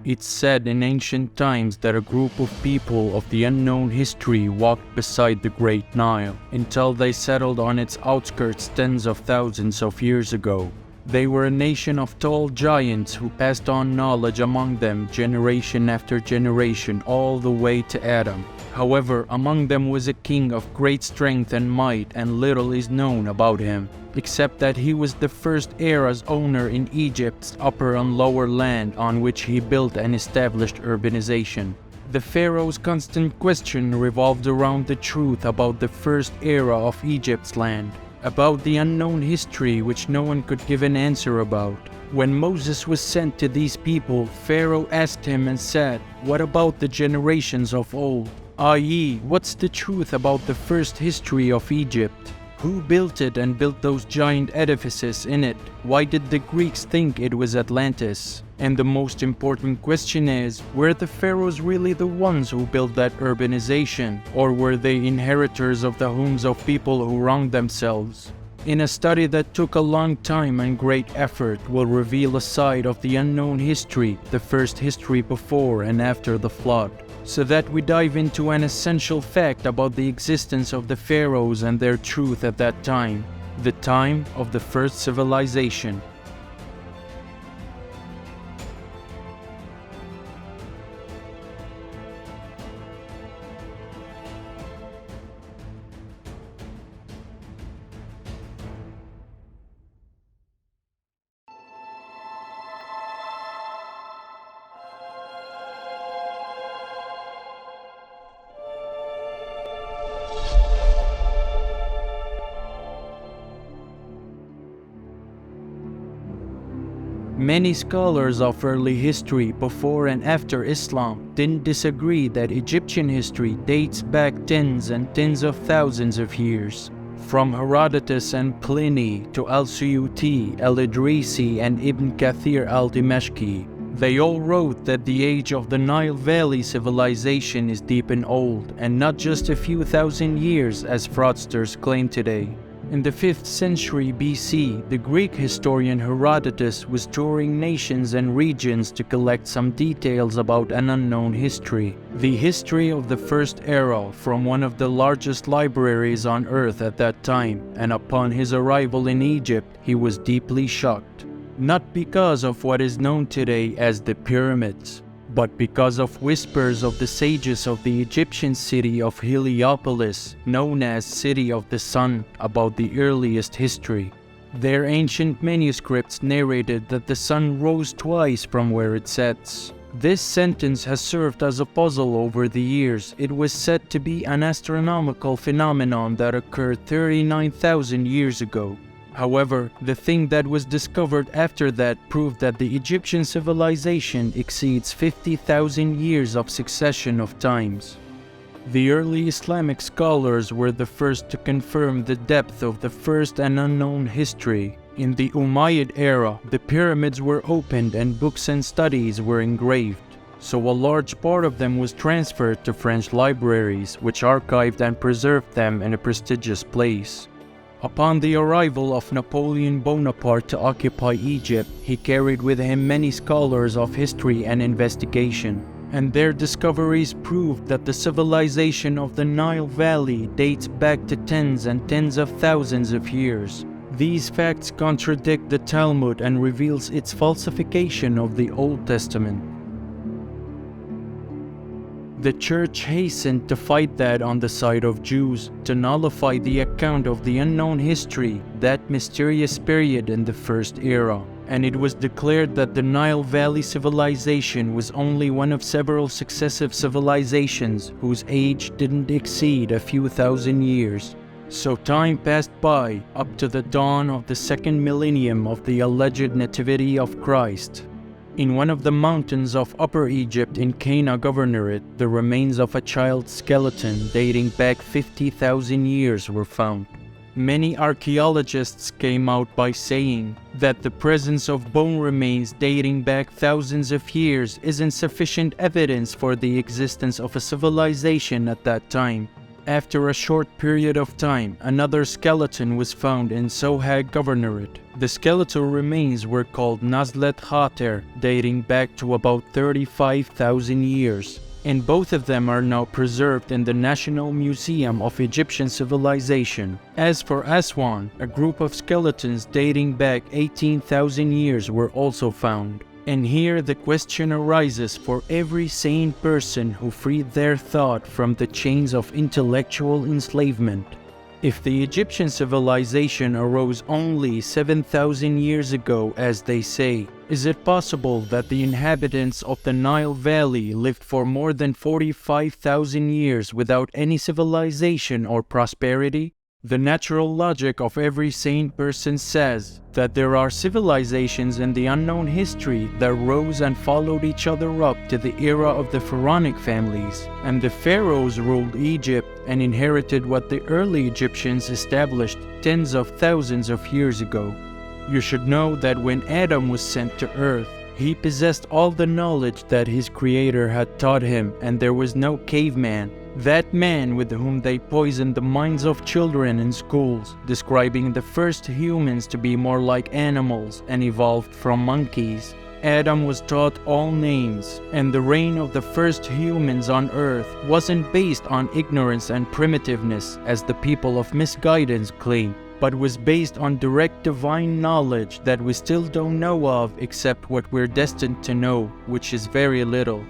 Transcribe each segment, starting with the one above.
It's said in ancient times that a group of people of the unknown history walked beside the Great Nile until they settled on its outskirts tens of thousands of years ago. They were a nation of tall giants who passed on knowledge among them generation after generation all the way to Adam. However, among them was a king of great strength and might, and little is known about him, except that he was the first era's owner in Egypt's upper and lower land on which he built and established urbanization. The pharaoh's constant question revolved around the truth about the first era of Egypt's land, about the unknown history which no one could give an answer about. When Moses was sent to these people, Pharaoh asked him and said, "What about the generations of old? I.e., what's the truth about the first history of Egypt? Who built it and built those giant edifices in it? Why did the Greeks think it was Atlantis? And the most important question is, were the pharaohs really the ones who built that urbanization, or were they inheritors of the homes of people who wronged themselves?" In a study that took a long time and great effort, will reveal a side of the unknown history, the first history before and after the flood, so that we dive into an essential fact about the existence of the pharaohs and their truth at that time, the time of the first civilization. Many scholars of early history before and after Islam didn't disagree that Egyptian history dates back tens and tens of thousands of years. From Herodotus and Pliny to Al-Suyuti, Al-Idrisi and Ibn Kathir al-Dimashqi, they all wrote that the age of the Nile Valley civilization is deep and old, and not just a few thousand years as fraudsters claim today. In the 5th century BC, the Greek historian Herodotus was touring nations and regions to collect some details about an unknown history, the history of the first era, from one of the largest libraries on earth at that time, and upon his arrival in Egypt, he was deeply shocked. Not because of what is known today as the pyramids, but because of whispers of the sages of the Egyptian city of Heliopolis, known as City of the Sun, about the earliest history. Their ancient manuscripts narrated that the sun rose twice from where it sets. This sentence has served as a puzzle over the years. It was said to be an astronomical phenomenon that occurred 39,000 years ago. However, the thing that was discovered after that proved that the Egyptian civilization exceeds 50,000 years of succession of times. The early Islamic scholars were the first to confirm the depth of the first and unknown history. In the Umayyad era, the pyramids were opened and books and studies were engraved, so a large part of them was transferred to French libraries, which archived and preserved them in a prestigious place. Upon the arrival of Napoleon Bonaparte to occupy Egypt, he carried with him many scholars of history and investigation, and their discoveries proved that the civilization of the Nile Valley dates back to tens and tens of thousands of years. These facts contradict the Talmud and reveals its falsification of the Old Testament. The church hastened to fight that on the side of Jews, to nullify the account of the unknown history, that mysterious period in the first era, and it was declared that the Nile Valley civilization was only one of several successive civilizations whose age didn't exceed a few thousand years. So time passed by, up to the dawn of the second millennium of the alleged nativity of Christ. In one of the mountains of Upper Egypt in Cana Governorate, the remains of a child's skeleton dating back 50,000 years were found. Many archaeologists came out by saying that the presence of bone remains dating back thousands of years isn't sufficient evidence for the existence of a civilization at that time. After a short period of time, another skeleton was found in Sohag Governorate. The skeletal remains were called Nazlet Khater, dating back to about 35,000 years, and both of them are now preserved in the National Museum of Egyptian Civilization. As for Aswan, a group of skeletons dating back 18,000 years were also found. And here the question arises for every sane person who freed their thought from the chains of intellectual enslavement. If the Egyptian civilization arose only 7,000 years ago, as they say, is it possible that the inhabitants of the Nile Valley lived for more than 45,000 years without any civilization or prosperity? The natural logic of every sane person says that there are civilizations in the unknown history that rose and followed each other up to the era of the pharaonic families, and the pharaohs ruled Egypt and inherited what the early Egyptians established tens of thousands of years ago. You should know that when Adam was sent to earth, he possessed all the knowledge that his creator had taught him, and there was no caveman, that man with whom they poisoned the minds of children in schools, describing the first humans to be more like animals and evolved from monkeys. Adam was taught all names, and the reign of the first humans on earth wasn't based on ignorance and primitiveness, as the people of misguidance claim, but was based on direct divine knowledge that we still don't know of except what we're destined to know, which is very little.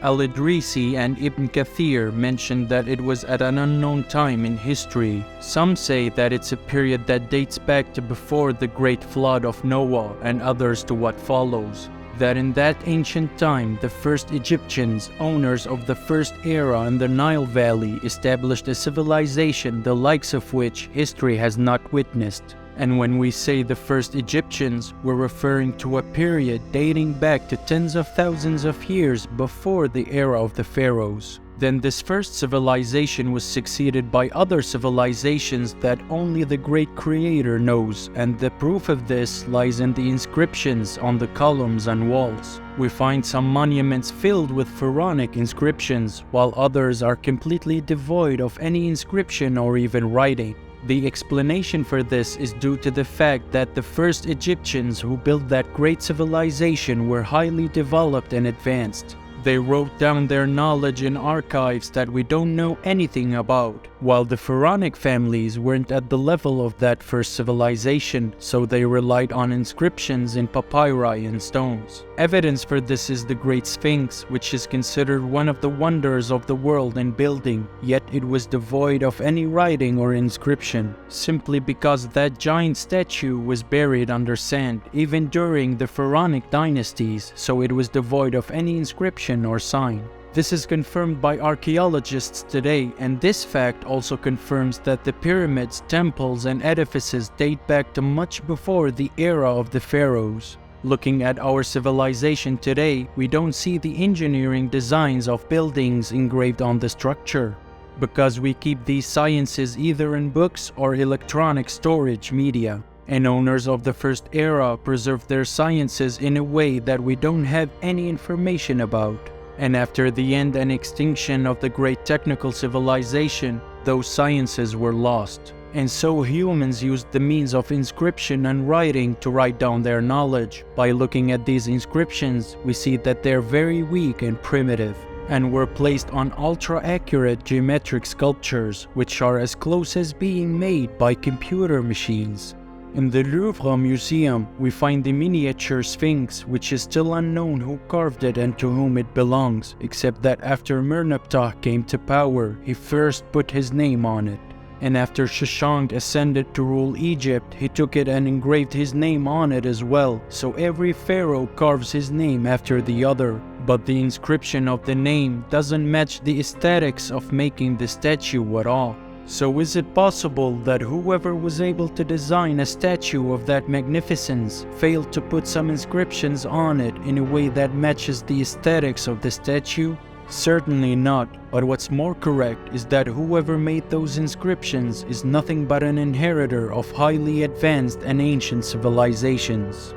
Al-Idrisi and Ibn Kathir mentioned that it was at an unknown time in history. Some say that it's a period that dates back to before the great flood of Noah, and others to what follows. That in that ancient time, the first Egyptians, owners of the first era in the Nile Valley, established a civilization the likes of which history has not witnessed. And when we say the first Egyptians, we're referring to a period dating back to tens of thousands of years before the era of the pharaohs. Then this first civilization was succeeded by other civilizations that only the great creator knows, and the proof of this lies in the inscriptions on the columns and walls. We find some monuments filled with pharaonic inscriptions, while others are completely devoid of any inscription or even writing. The explanation for this is due to the fact that the first Egyptians who built that great civilization were highly developed and advanced. They wrote down their knowledge in archives that we don't know anything about, while the pharaonic families weren't at the level of that first civilization, so they relied on inscriptions in papyri and stones. Evidence for this is the Great Sphinx, which is considered one of the wonders of the world in building, yet it was devoid of any writing or inscription, simply because that giant statue was buried under sand, even during the pharaonic dynasties, so it was devoid of any inscription or sign. This is confirmed by archaeologists today, and this fact also confirms that the pyramids, temples, and edifices date back to much before the era of the pharaohs. Looking at our civilization today, we don't see the engineering designs of buildings engraved on the structure, because we keep these sciences either in books or electronic storage media. And owners of the first era preserved their sciences in a way that we don't have any information about. And after the end and extinction of the great technical civilization, those sciences were lost. And so humans used the means of inscription and writing to write down their knowledge. By looking at these inscriptions, we see that they're very weak and primitive, and were placed on ultra-accurate geometric sculptures, which are as close as being made by computer machines. In the Louvre Museum, we find the miniature Sphinx, which is still unknown who carved it and to whom it belongs, except that after Merneptah came to power, he first put his name on it. And after Shoshank ascended to rule Egypt, he took it and engraved his name on it as well, so every pharaoh carves his name after the other. But the inscription of the name doesn't match the aesthetics of making the statue at all. So is it possible that whoever was able to design a statue of that magnificence failed to put some inscriptions on it in a way that matches the aesthetics of the statue? Certainly not, but what's more correct is that whoever made those inscriptions is nothing but an inheritor of highly advanced and ancient civilizations.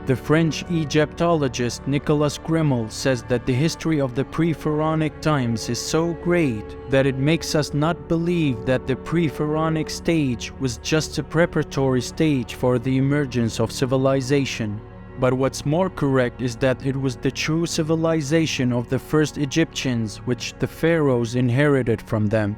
The French Egyptologist Nicolas Grimmel says that the history of the pre-pharaonic times is so great that it makes us not believe that the pre-pharaonic stage was just a preparatory stage for the emergence of civilization. But what's more correct is that it was the true civilization of the first Egyptians which the pharaohs inherited from them.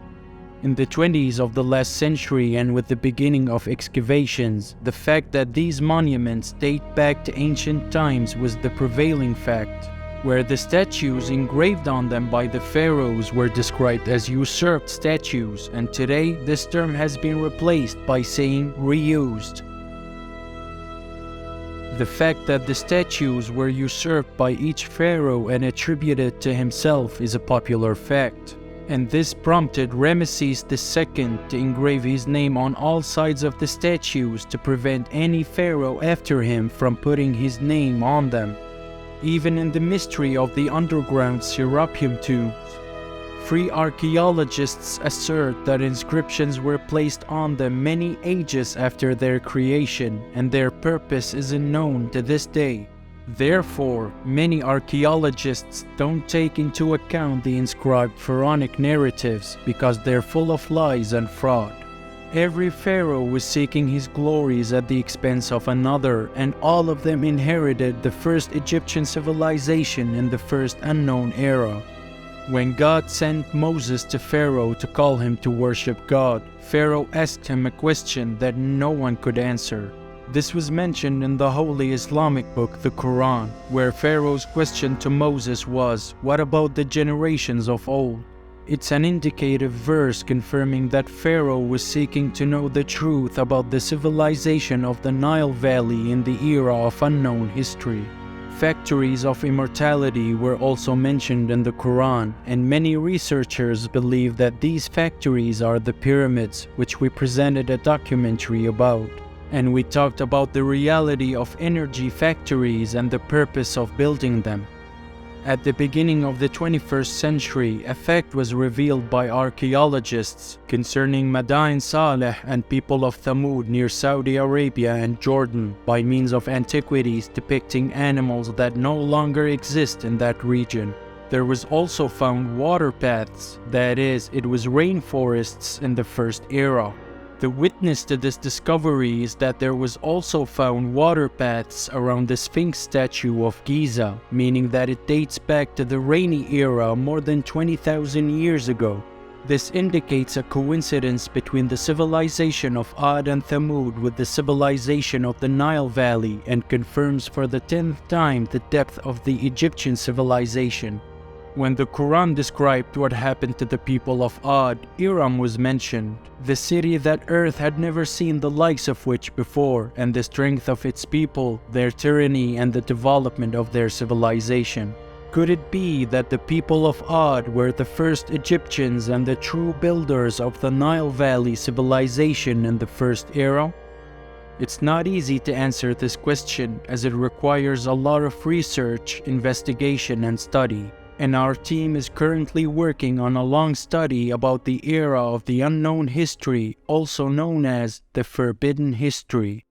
In the 20s of the last century and with the beginning of excavations, the fact that these monuments date back to ancient times was the prevailing fact, where the statues engraved on them by the pharaohs were described as usurped statues, and today this term has been replaced by saying reused. The fact that the statues were usurped by each pharaoh and attributed to himself is a popular fact, and this prompted Ramesses II to engrave his name on all sides of the statues to prevent any pharaoh after him from putting his name on them. Even in the mystery of the underground Serapeum tombs, free archaeologists assert that inscriptions were placed on them many ages after their creation, and their purpose is unknown to this day. Therefore, many archaeologists don't take into account the inscribed pharaonic narratives because they're full of lies and fraud. Every pharaoh was seeking his glories at the expense of another, and all of them inherited the first Egyptian civilization in the first unknown era. When God sent Moses to Pharaoh to call him to worship God, Pharaoh asked him a question that no one could answer. This was mentioned in the holy Islamic book, the Quran, where Pharaoh's question to Moses was, "What about the generations of old?" It's an indicative verse confirming that Pharaoh was seeking to know the truth about the civilization of the Nile Valley in the era of unknown history. Factories of immortality were also mentioned in the Quran, and many researchers believe that these factories are the pyramids, which we presented a documentary about. And we talked about the reality of energy factories and the purpose of building them. At the beginning of the 21st century, a fact was revealed by archaeologists concerning Madain Saleh and people of Thamud near Saudi Arabia and Jordan by means of antiquities depicting animals that no longer exist in that region. There was also found water paths, that is, it was rainforests in the first era. The witness to this discovery is that there was also found water paths around the Sphinx statue of Giza, meaning that it dates back to the rainy era more than 20,000 years ago. This indicates a coincidence between the civilization of Ad and Thamud with the civilization of the Nile Valley and confirms for the 10th time the depth of the Egyptian civilization. When the Quran described what happened to the people of Ad, Iram was mentioned, the city that earth had never seen the likes of which before, and the strength of its people, their tyranny, and the development of their civilization. Could it be that the people of Ad were the first Egyptians and the true builders of the Nile Valley civilization in the first era? It's not easy to answer this question as it requires a lot of research, investigation, and study. And our team is currently working on a long study about the era of the unknown history, also known as the Forbidden History.